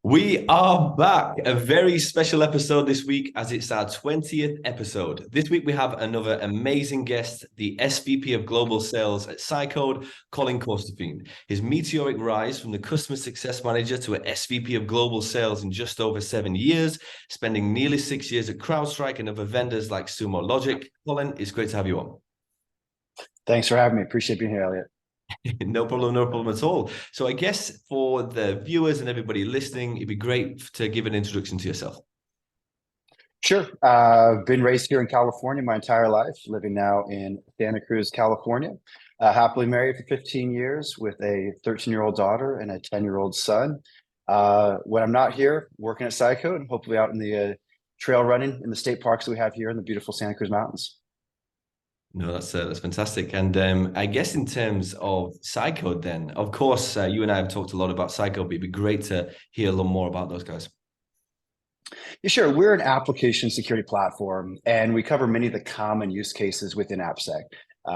We are back. A very special episode this week as it's our 20th episode. This week we have another amazing guest, the SVP of Global Sales at Cycode, Colin Corstorphine. His meteoric rise from the Customer Success Manager to an SVP of Global Sales in just over 7 years, spending nearly 6 years at Crowdstrike and other vendors like Sumo Logic. Colin, it's great to have you on. Thanks for having me. Appreciate being here, Elliot. No problem at all. So I guess for the viewers and everybody listening, it'd be great to give an introduction to yourself. Sure. Been raised here in California my entire life, living now in Santa Cruz, California. Happily married for 15 years with a 13-year-old daughter and a 10-year-old son. When I'm not here, working at Cycode and hopefully out in the trail running in the state parks that we have here in the beautiful Santa Cruz Mountains. No, that's fantastic. And I guess in terms of Cycode then, of course, you and I have talked a lot about Cycode, but it'd be great to hear a little more about those guys. Yeah, sure. We're an application security platform, and we cover many of the common use cases within AppSec,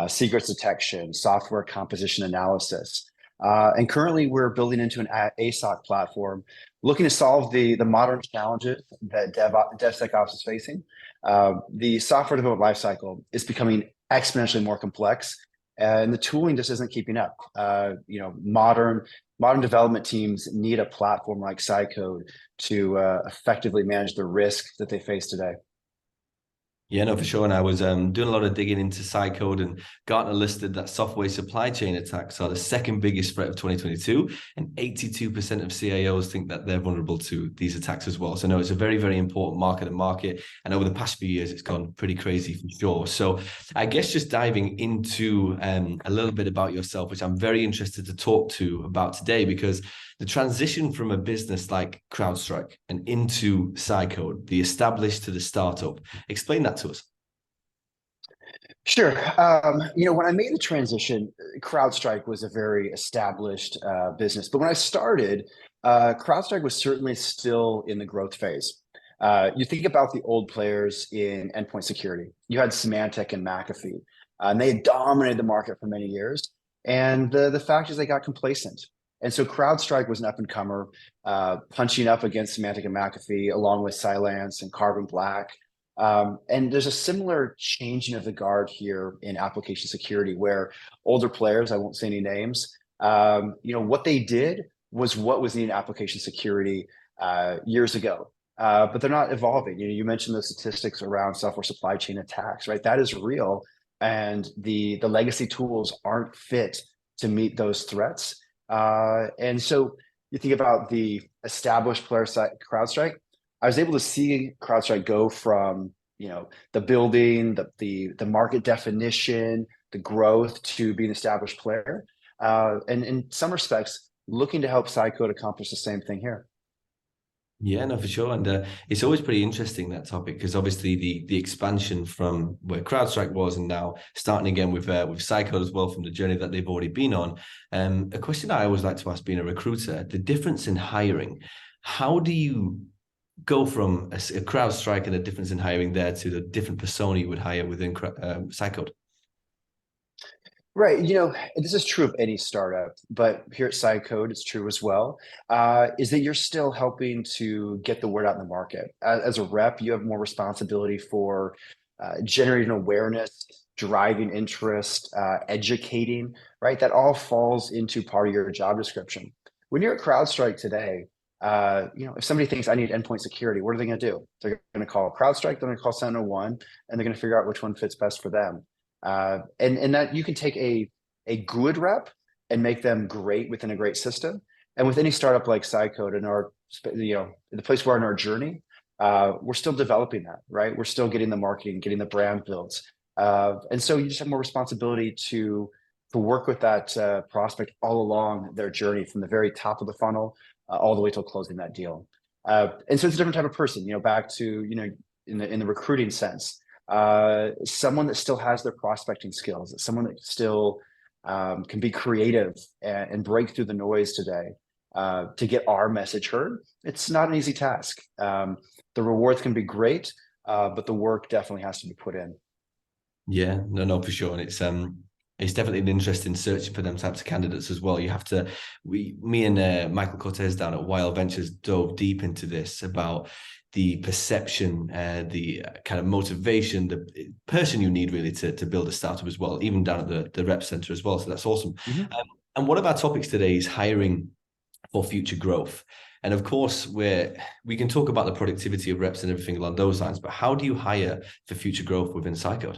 secrets detection, software composition analysis. And currently, we're building into an ASOC platform, looking to solve the modern challenges that DevSecOps is facing. The software development lifecycle is becoming exponentially more complex, and the tooling just isn't keeping up. Modern development teams need a platform like Cycode to effectively manage the risk that they face today. Yeah, no, for sure. And I was doing a lot of digging into Cycode, and Gartner listed that software supply chain attacks are the second biggest threat of 2022. And 82% of CIOs think that they're vulnerable to these attacks as well. So no, it's a very, very important market. And over the past few years, it's gone pretty crazy for sure. So I guess just diving into a little bit about yourself, which I'm very interested to talk to about today, because the transition from a business like Crowdstrike and into Cycode, the established to the startup, explain that to us. Sure. When I made the transition, CrowdStrike was a very established business. But when I started, CrowdStrike was certainly still in the growth phase. You think about the old players in endpoint security. You had Symantec and McAfee, and they had dominated the market for many years. And the fact is they got complacent. And so CrowdStrike was an up-and-comer, punching up against Symantec and McAfee, along with Cylance and Carbon Black. And there's a similar changing of the guard here in application security, where older players, I won't say any names, what they did was what was needed in application security years ago. But they're not evolving. You mentioned the statistics around software supply chain attacks, right? That is real. And the legacy tools aren't fit to meet those threats. And so you think about the established player side, CrowdStrike. I was able to see CrowdStrike go from the building, the market definition, the growth to being an established player, and in some respects, looking to help Cycode accomplish the same thing here. Yeah, no, for sure. And it's always pretty interesting, that topic, because obviously the expansion from where CrowdStrike was and now starting again with Cycode as well, from the journey that they've already been on. A question I always like to ask being a recruiter, the difference in hiring. How do you go from a CrowdStrike and the difference in hiring there to the different persona you would hire within Cycode? Right. This is true of any startup, but here at Cycode, it's true as well, is that you're still helping to get the word out in the market. As a rep, you have more responsibility for generating awareness, driving interest, educating, right? That all falls into part of your job description. When you're at CrowdStrike today, if somebody thinks I need endpoint security, what are they going to do? They're going to call CrowdStrike, they're going to call SentinelOne, and they're going to figure out which one fits best for them. And that you can take a good rep and make them great within a great system. And with any startup like Cycode and the place we're in our journey, we're still developing that, right? We're still getting the marketing, getting the brand built. And so you just have more responsibility to work with that prospect all along their journey, from the very top of the funnel all the way till closing that deal. And so it's a different type of person, back to, in the recruiting sense. Someone that still has their prospecting skills, someone that still can be creative and break through the noise today to get our message heard. It's not an easy task. The rewards can be great, but the work definitely has to be put in. Yeah, no, for sure. And it's It's definitely an interest in searching for them types of candidates as well. You have to, me and Michael Cortez down at Wild Ventures dove deep into this about the perception, the kind of motivation, the person you need really to build a startup as well, even down at the rep center as well. So that's awesome. Mhm. And one of our topics today is hiring for future growth. And of course, we can talk about the productivity of reps and everything along those lines, but how do you hire for future growth within Cycode?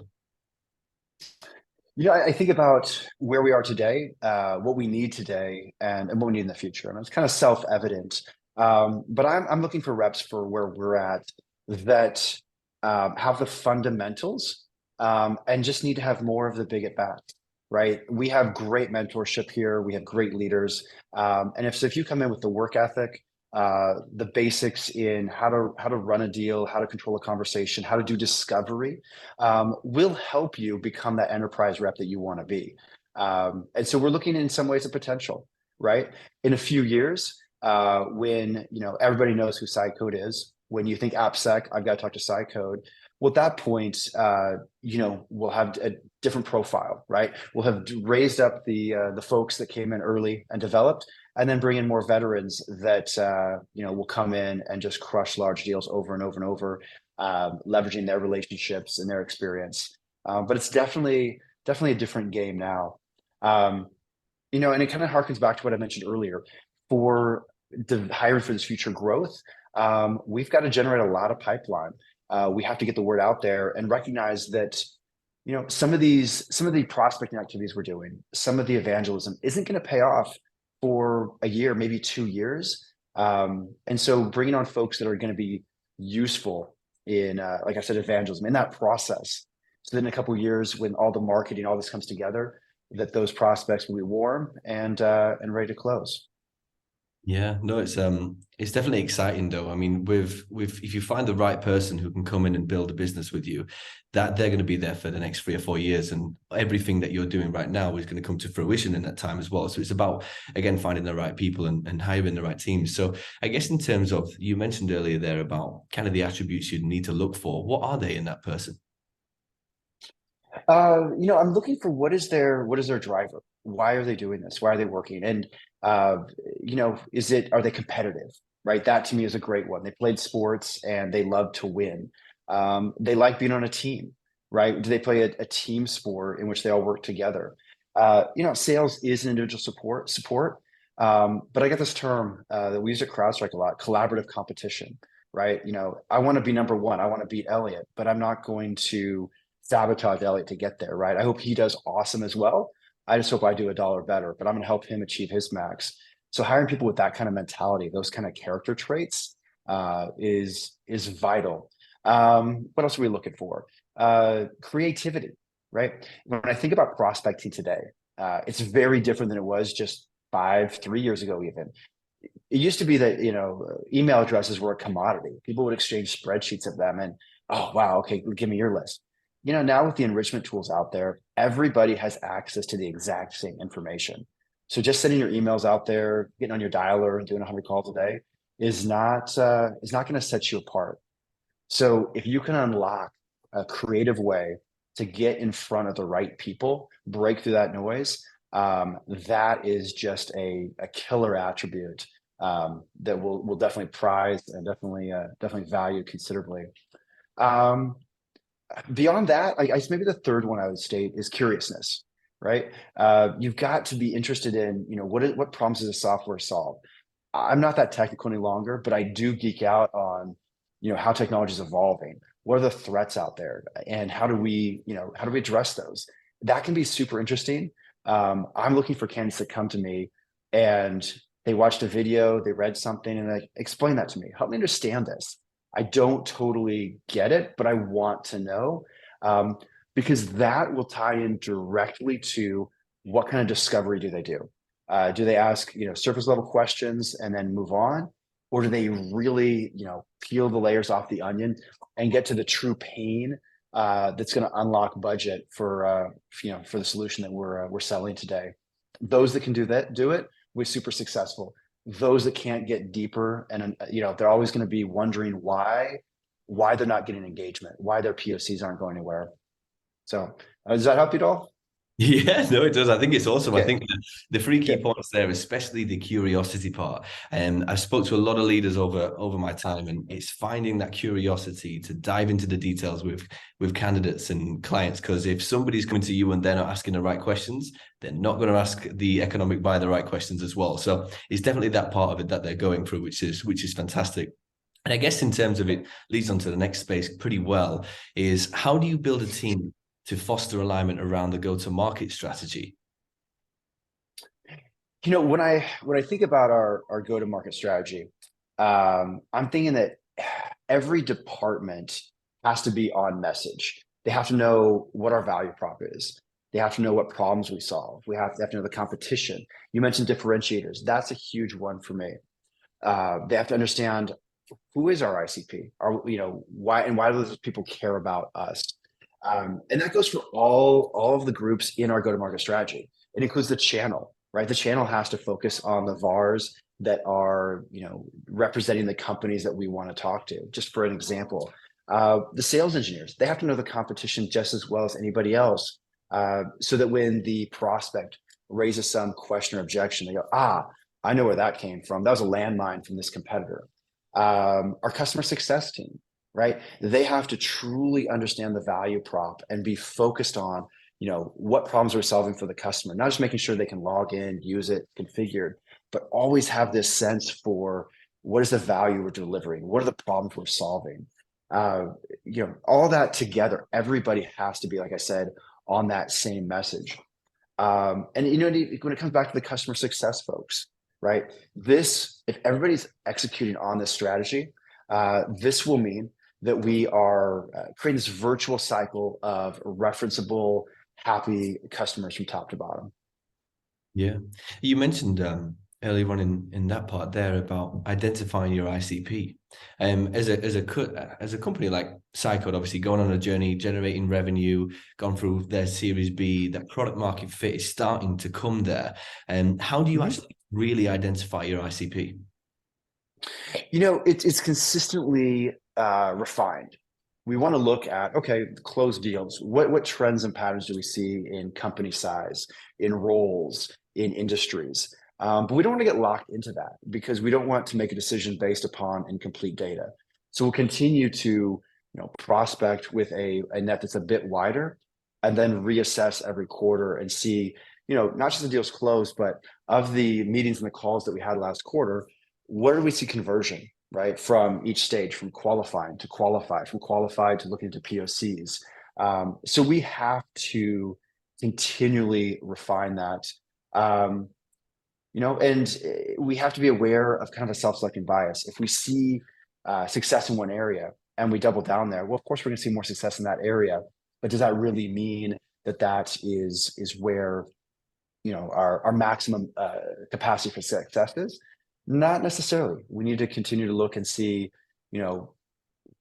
I think about where we are today, what we need today, and what we need in the future. And it's kind of self-evident. But I'm looking for reps for where we're at that have the fundamentals and just need to have more of the big at bats, right? We have great mentorship here. We have great leaders. And if you come in with the work ethic, the basics in how to run a deal, how to control a conversation, how to do discovery, will help you become that enterprise rep that you want to be. And so we're looking in some ways at potential, right? In a few years, when everybody knows who Cycode is, when you think AppSec, I've got to talk to Cycode. Well, at that point, we'll have a different profile, right? We'll have raised up the folks that came in early and developed, and then bring in more veterans that will come in and just crush large deals over and over and over, leveraging their relationships and their experience. But it's definitely a different game now. And it kind of harkens back to what I mentioned earlier. For the hiring for this future growth, we've got to generate a lot of pipeline. We have to get the word out there and recognize that some of the prospecting activities we're doing, some of the evangelism isn't going to pay off for a year, maybe 2 years. And so bringing on folks that are going to be useful in, like I said, evangelism in that process. So then in a couple of years, when all the marketing, all this comes together, that those prospects will be warm and ready to close. Yeah, no, it's definitely exciting though. I mean, with if you find the right person who can come in and build a business with you, that they're going to be there for the next 3 or 4 years, and everything that you're doing right now is going to come to fruition in that time as well. So it's about, again, finding the right people and hiring the right teams. So I guess in terms of, you mentioned earlier there about kind of the attributes you need to look for. What are they in that person? I'm looking for what is their driver? Why are they doing this? Why are they working? And are they competitive? Right. That to me is a great one. They played sports and they love to win. They like being on a team, right? Do they play a team sport in which they all work together? Sales is an individual support. But I get this term that we use at Crowdstrike a lot, collaborative competition, right? I want to be number one. I want to beat Elliot, but I'm not going to sabotage Elliot to get there, right? I hope he does awesome as well. I just hope I do $1 better, but I'm going to help him achieve his max. So hiring people with that kind of mentality, those kind of character traits, is vital. What else are we looking for? Creativity, right? When I think about prospecting today, it's very different than it was just 3 years ago, even. It used to be that, email addresses were a commodity. People would exchange spreadsheets of them and, oh, wow, okay, give me your list. Now with the enrichment tools out there, everybody has access to the exact same information. So just sending your emails out there, getting on your dialer and doing 100 calls a day is not going to set you apart. So if you can unlock a creative way to get in front of the right people, break through that noise, that is just a killer attribute that we'll definitely prize and definitely value considerably. Beyond that, I guess maybe the third one I would state is curiousness, right? You've got to be interested in, what problems does a software solve? I'm not that technical any longer, but I do geek out on, how technology is evolving. What are the threats out there, and how do we address those? That can be super interesting. I'm looking for candidates that come to me and they watched a video, they read something, and they explain that to me. Help me understand this. I don't totally get it, but I want to know, because that will tie in directly to what kind of discovery do they do? Do they ask, surface level questions and then move on? Or do they really, peel the layers off the onion and get to the true pain that's going to unlock budget for the solution that we're selling today? Those that can do it, we're super successful. Those that can't get deeper and they're always going to be wondering why they're not getting engagement, why their POCs aren't going anywhere. So does that help you at all? Yeah, no, it does. I think it's awesome. I Okay, think the three key good. points there, especially the curiosity part. And I've spoke to a lot of leaders over my time, and it's finding that curiosity to dive into the details with candidates and clients. Because if somebody's coming to you and they're not asking the right questions, they're not going to ask the economic buyer the right questions as well. So it's definitely that part of it that they're going through, which is fantastic. And I guess in terms of it leads on to the next space pretty well, is how do you build a team to foster alignment around the go-to-market strategy? When I think about our go-to-market strategy, I'm thinking that every department has to be on message. They have to know what our value prop is. They have to know what problems we solve. They have to know the competition. You mentioned differentiators. That's a huge one for me. They have to understand who is our ICP? Why do those people care about us? And that goes for all of the groups in our go-to-market strategy. It includes the channel, right? The channel has to focus on the VARs that are, representing the companies that we want to talk to. Just for an example, the sales engineers, they have to know the competition just as well as anybody else, so that when the prospect raises some question or objection, they go, I know where that came from. That was a landmine from this competitor. Our customer success team, right? They have to truly understand the value prop and be focused on, what problems we're solving for the customer, not just making sure they can log in, use it, configured, but always have this sense for what is the value we're delivering? What are the problems we're solving? All that together, everybody has to be, like I said, on that same message. And when it comes back to the customer success folks, right? If everybody's executing on this strategy, this will mean that we are creating this virtual cycle of referenceable, happy customers from top to bottom. Yeah. You mentioned earlier on in that part there about identifying your ICP. As a company like Cycode, obviously going on a journey, generating revenue, gone through their Series B, that product market fit is starting to come there. And how do you actually really identify your ICP? It's consistently refined. We want to look at, okay, closed deals. What trends and patterns do we see in company size, in roles, in industries? But we don't want to get locked into that because we don't want to make a decision based upon incomplete data. So we'll continue to, prospect with a net that's a bit wider, and then reassess every quarter and see, not just the deals closed, but of the meetings and the calls that we had last quarter, where do we see conversion, right? From each stage, from qualifying to qualified, from qualified to looking into POCs. So we have to continually refine that. And we have to be aware of kind of a self-selecting bias. If we see success in one area and we double down there, well, of course, we're going to see more success in that area. But does that really mean that is where our maximum capacity for success is? Not necessarily. We need to continue to look and see,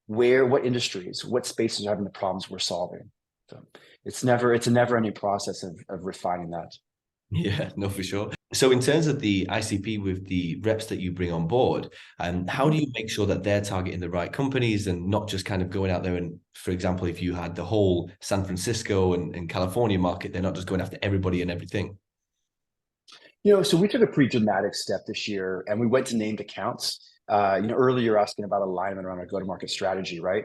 what industries, what spaces are having the problems we're solving. So it's a never-ending process of refining that. Yeah, no, for sure. So in terms of the ICP with the reps that you bring on board, how do you make sure that they're targeting the right companies and not just kind of going out there and, for example, if you had the whole San Francisco and California market, they're not just going after everybody and everything? So we took a pretty dramatic step this year and we went to named accounts. Earlier you're asking about alignment around our go-to-market strategy, right?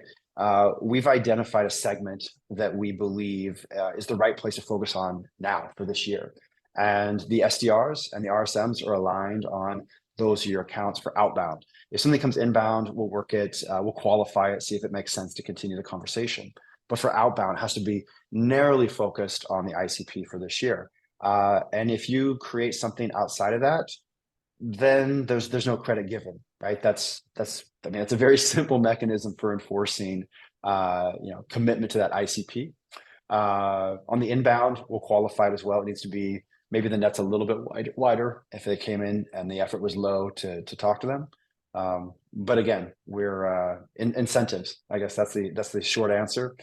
We've identified a segment that we believe is the right place to focus on now for this year. And the SDRs and the RSMs are aligned on those are your accounts for outbound. If something comes inbound, we'll work it, we'll qualify it, see if it makes sense to continue the conversation. But for outbound, it has to be narrowly focused on the ICP for this year. And if you create something outside of that, then there's no credit given, right? That's a very simple mechanism for enforcing commitment to that ICP. On the inbound, we'll qualify it as well. It needs to be maybe the net's a little bit wider if they came in and the effort was low to talk to them. But again, we're incentives. I guess that's the short answer.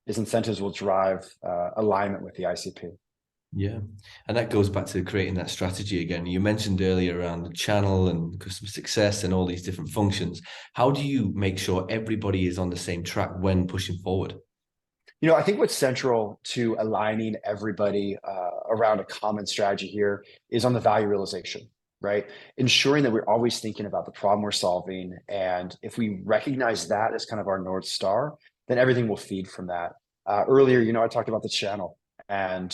Is incentives will drive alignment with the ICP. Yeah. And that goes back to creating that strategy again. You mentioned earlier around the channel and customer success and all these different functions. How do you make sure everybody is on the same track when pushing forward? I think what's central to aligning everybody around a common strategy here is on the value realization, right? Ensuring that we're always thinking about the problem we're solving. And if we recognize that as kind of our North Star, then everything will feed from that. Earlier, I talked about the channel and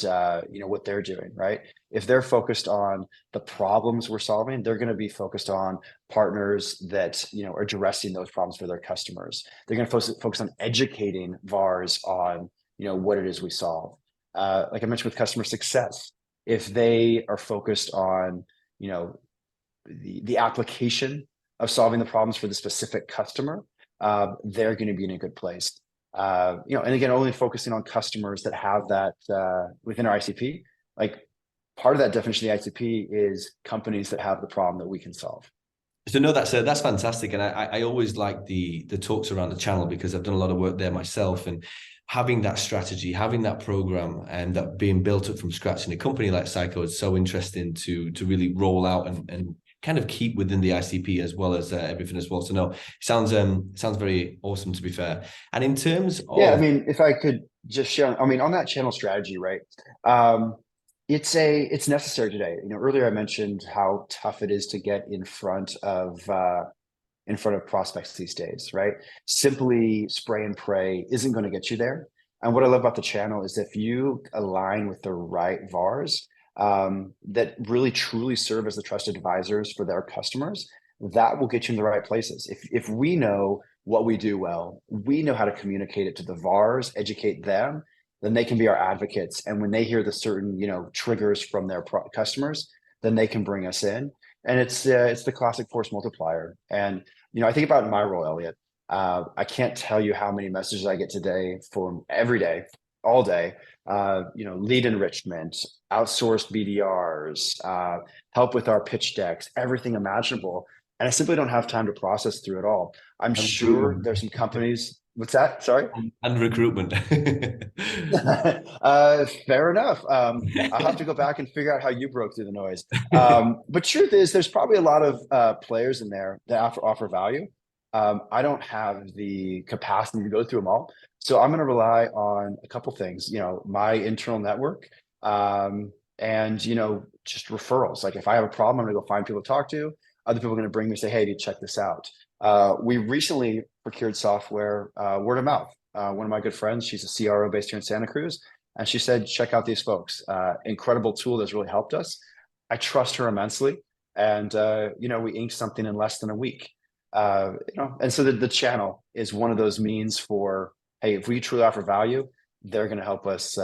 what they're doing, right? If they're focused on the problems we're solving, they're going to be focused on partners that are addressing those problems for their customers. They're going to focus on educating VARs on what it is we solve. Like I mentioned with customer success, if they are focused on the application of solving the problems for the specific customer, they're going to be in a good place. And again, only focusing on customers that have that within our ICP. Like part of that definition of the ICP is companies that have the problem that we can solve. So no, that's fantastic, and I always like the talks around the channel because I've done a lot of work there myself, and having that strategy, having that program, and that being built up from scratch in a company like Cycode is so interesting to really roll out and kind of keep within the ICP as well as everything as well. So no, sounds very awesome, to be fair. And in terms of if I could just share, on that channel strategy, right? It's necessary today. Earlier I mentioned how tough it is to get in front of prospects these days, right? Simply spray and pray isn't going to get you there. And what I love about the channel is if you align with the right VARs that really truly serve as the trusted advisors for their customers, that will get you in the right places. If we know what we do well, we know how to communicate it to the VARs, educate them, then they can be our advocates. And when they hear the certain, triggers from their customers, then they can bring us in. And it's the classic force multiplier. And, I think about my role, Elliot. I can't tell you how many messages I get today from every day, all day, lead enrichment, outsourced BDRs, help with our pitch decks, everything imaginable. And I simply don't have time to process through it all. I'm sure there's some companies. What's that? Sorry? And recruitment. Fair enough. I'll have to go back and figure out how you broke through the noise. But truth is, there's probably a lot of players in there that offer value. I don't have the capacity to go through them all. So I'm going to rely on a couple things, my internal network, and, just referrals. Like if I have a problem, I'm going to go find people to talk to. Other people are going to bring me and say, hey, dude, check this out. We recently procured software, word of mouth. One of my good friends, she's a CRO based here in Santa Cruz. And she said, check out these folks. Incredible tool that's really helped us. I trust her immensely. And, we inked something in less than a week. And so the channel is one of those means for, hey, if we truly offer value, they're going to help us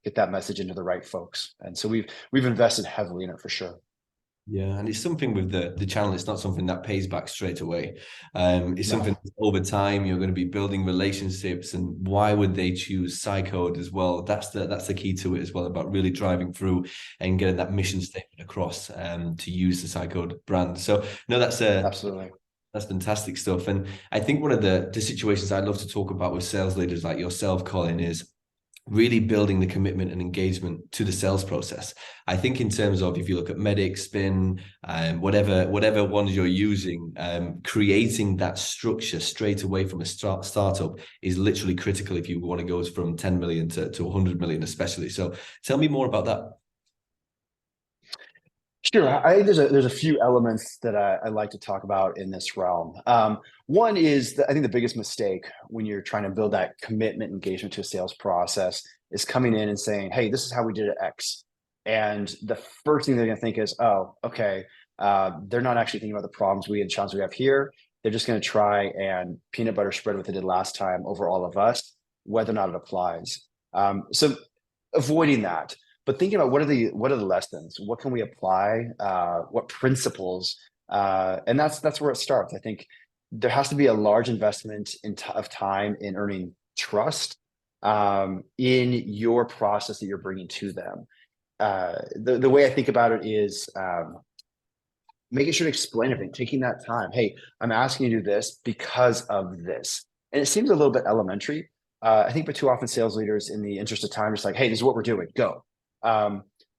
get that message into the right folks. And so we've invested heavily in it for sure. Yeah, and it's something with the channel. It's not something that pays back straight away. It's something over time you're going to be building relationships. And why would they choose Cycode as well? That's the key to it as well, about really driving through and getting that mission statement across to use the Cycode brand. So no, that's absolutely. That's fantastic stuff. And I think one of the situations I'd love to talk about with sales leaders like yourself, Colin, is really building the commitment and engagement to the sales process. I think in terms of, if you look at Medic, Spin, whatever ones you're using, creating that structure straight away from a startup is literally critical if you want to go from 10 million to 100 million, especially. So tell me more about that. Sure. I think there's a few elements that I like to talk about in this realm. One is I think the biggest mistake when you're trying to build that commitment engagement to a sales process is coming in and saying, hey, this is how we did it X. And the first thing they're going to think is, oh, okay, they're not actually thinking about the problems and challenges we have here. They're just going to try and peanut butter spread what they did last time over all of us, whether or not it applies. So avoiding that. But thinking about what are the lessons? What can we apply? What principles? And that's where it starts. I think there has to be a large investment of time in earning trust in your process that you're bringing to them. The way I think about it is making sure to explain everything, taking that time. Hey, I'm asking you to do this because of this. And it seems a little bit elementary. I think, but too often sales leaders, in the interest of time, are just like, hey, this is what we're doing, go.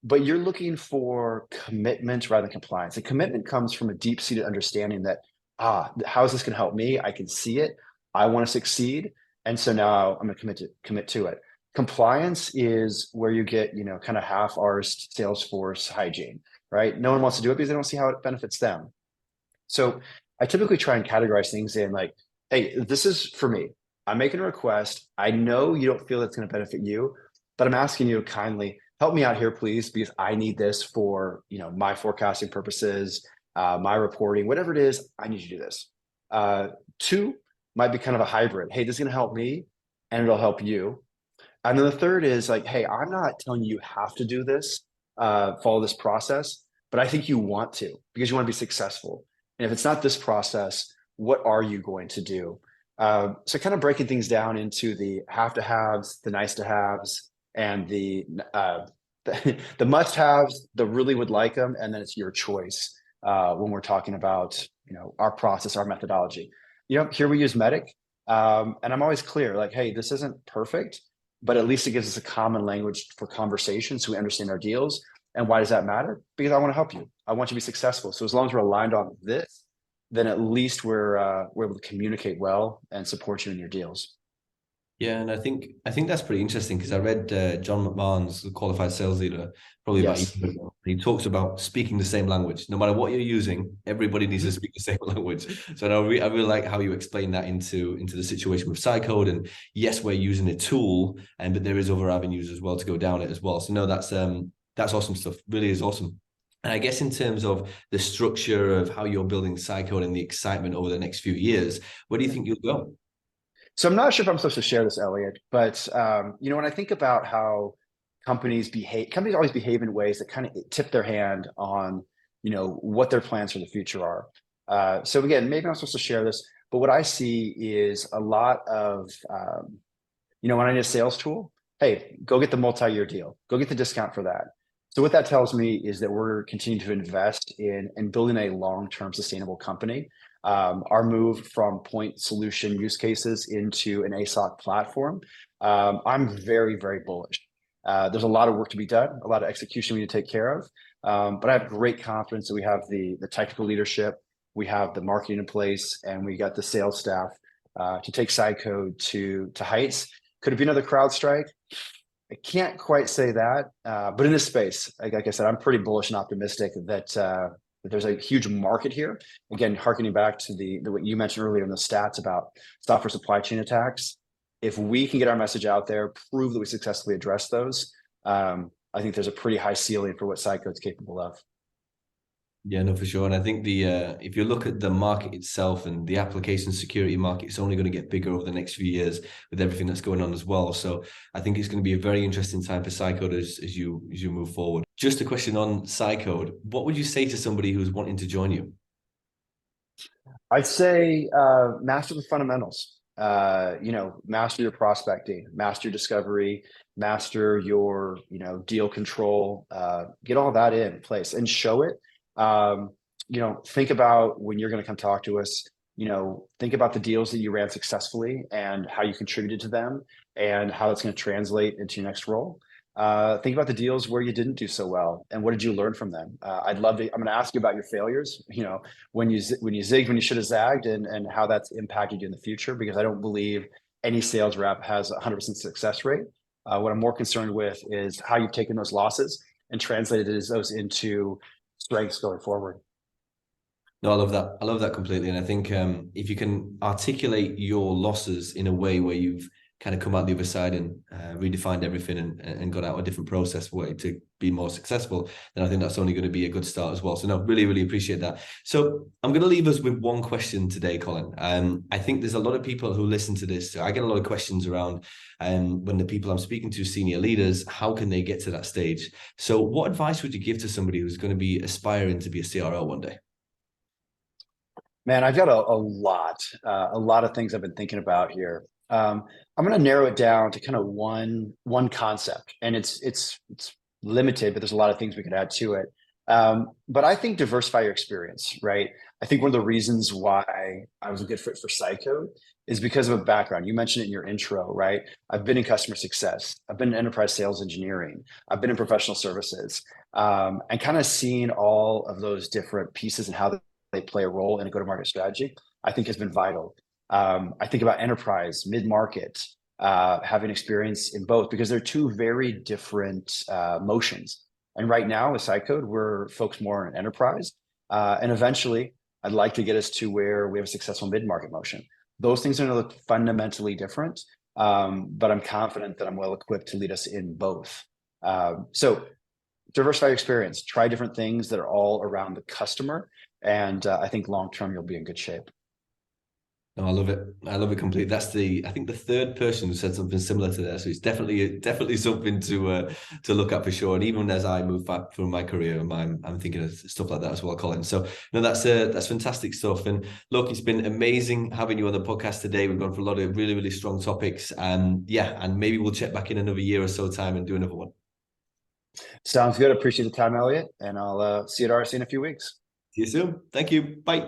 But you're looking for commitment rather than compliance. And commitment comes from a deep-seated understanding that, how is this going to help me? I can see it. I want to succeed. And so now I'm going to commit to it. Compliance is where you get, kind of half-arsed Salesforce hygiene, right? No one wants to do it because they don't see how it benefits them. So I typically try and categorize things in like, hey, this is for me. I'm making a request. I know you don't feel it's going to benefit you, but I'm asking you to kindly help me out here, please, because I need this for, my forecasting purposes, my reporting, whatever it is, I need you to do this. Two might be kind of a hybrid. Hey, this is going to help me and it'll help you. And then the third is like, hey, I'm not telling you have to do this, follow this process, but I think you want to because you want to be successful. And if it's not this process, what are you going to do? So kind of breaking things down into the have to haves, the nice to haves, and the must haves, the really would like them, and then it's your choice when we're talking about our process, our methodology. Here we use Medic, and I'm always clear, like, hey, this isn't perfect, but at least it gives us a common language for conversation so we understand our deals. And why does that matter? Because I want to help you. I want you to be successful. So as long as we're aligned on this, then at least we're able to communicate well and support you in your deals. Yeah, and I think that's pretty interesting because I read John McMahon's The Qualified Sales Leader probably about a Yes. year ago. He talks about speaking the same language. No matter what you're using, everybody needs to Mhm. speak the same language. So I really like how you explain that into the situation with Cycode. And yes, we're using a tool, but there is other avenues as well to go down it as well. So no, that's awesome stuff. Really is awesome. And I guess in terms of the structure of how you're building Cycode and the excitement over the next few years, where do you think you'll go? So I'm not sure if I'm supposed to share this, Elliot, but when I think about how companies always behave in ways that kind of tip their hand on, what their plans for the future are. So again, maybe I'm supposed to share this, but what I see is a lot of, when I need a sales tool, hey, go get the multi-year deal, go get the discount for that. So what that tells me is that we're continuing to invest in building a long-term sustainable company. Our move from point solution use cases into an ASOC platform, I'm very, very bullish. There's a lot of work to be done, a lot of execution we need to take care of. But I have great confidence that we have the technical leadership, we have the marketing in place, and we got the sales staff to take Cycode to heights. Could it be another CrowdStrike? I can't quite say that, but in this space, like I said, I'm pretty bullish and optimistic that there's a huge market here. Again, harkening back to the what you mentioned earlier in the stats about software supply chain attacks. If we can get our message out there, prove that we successfully address those, I think there's a pretty high ceiling for what Cycode's capable of. Yeah, no, for sure. And I think if you look at the market itself and the application security market, it's only going to get bigger over the next few years with everything that's going on as well. So I think it's going to be a very interesting time for Cycode as you move forward. Just a question on Cycode. What would you say to somebody who's wanting to join you? I'd say master the fundamentals. Master your prospecting, master your discovery, master your deal control. Get all that in place and show it. Think about when you're going to come talk to us. Think about the deals that you ran successfully and how you contributed to them, and how that's going to translate into your next role. Think about the deals where you didn't do so well and what did you learn from them. I'm going to ask you about your failures, when you zigged when you should have zagged, and how that's impacted you in the future, because I don't believe any sales rep has a 100% success rate. What I'm more concerned with is how you've taken those losses and translated those into strengths going forward. No, I love that. I love that completely. And I think if you can articulate your losses in a way where you've kind of come out the other side and redefined everything and got out a different process way to be more successful, then I think that's only going to be a good start as well. So no, really, really appreciate that. So I'm going to leave us with one question today, Colin. I think there's a lot of people who listen to this. I get a lot of questions around when the people I'm speaking to, senior leaders, how can they get to that stage? So what advice would you give to somebody who's going to be aspiring to be a CRO one day? Man, I've got a lot of things I've been thinking about here. I'm going to narrow it down to kind of one concept, and it's limited, but there's a lot of things we could add to it. But I think diversify your experience, right? I think one of the reasons why I was a good fit for Cycode is because of a background. You mentioned it in your intro, right? I've been in customer success. I've been in enterprise sales engineering. I've been in professional services, and kind of seeing all of those different pieces and how they play a role in a go-to-market strategy, I think has been vital. I think about enterprise, mid-market, having experience in both, because they're two very different motions. And right now with Cycode, we're focused more on enterprise. And eventually, I'd like to get us to where we have a successful mid-market motion. Those things are going to look fundamentally different, but I'm confident that I'm well equipped to lead us in both. So diversify your experience, try different things that are all around the customer. And I think long-term, you'll be in good shape. No, I love it. I love it completely. That's I think the third person who said something similar to that. So it's definitely something to look at for sure. And even as I move back through my career, I'm thinking of stuff like that as well, Colin. So no, that's fantastic stuff. And look, it's been amazing having you on the podcast today. We've gone for a lot of really, really strong topics. And yeah, and maybe we'll check back in another year or so time and do another one. Sounds good. Appreciate the time, Elliot. And I'll see you at RSC in a few weeks. See you soon. Thank you. Bye.